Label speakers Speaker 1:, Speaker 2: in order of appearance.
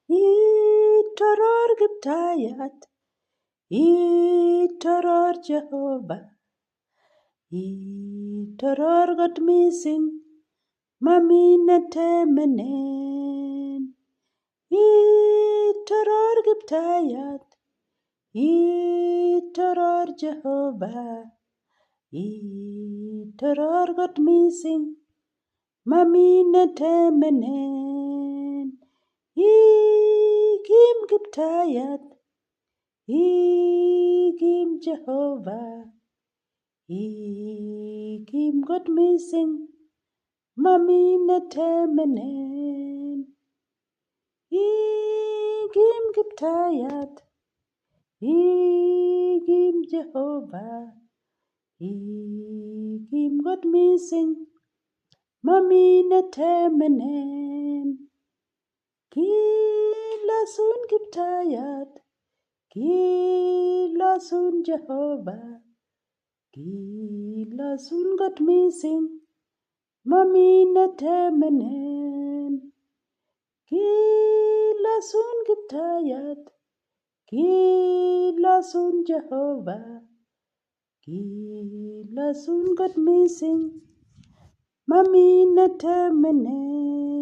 Speaker 1: Itoror Kiptayat, itoror Jehova, itoror kot mising, mami netemenen. Itoror Kiptayat, itoror Jehova, itoror kot mising, mami netemenen. Ikim Kiptayat, ikim Jehova, ikim kot mising, mami netemenen. Ikim Kiptayat, ikim Jehova, ikim kot mising, mami netemenen. Kilosun Kiptayat, kilosun Jehova, kilosun kot mising, mami netemenen. Kilosun Kiptayat, kilosun Jehova, kilosun kot mising, mami netemenen.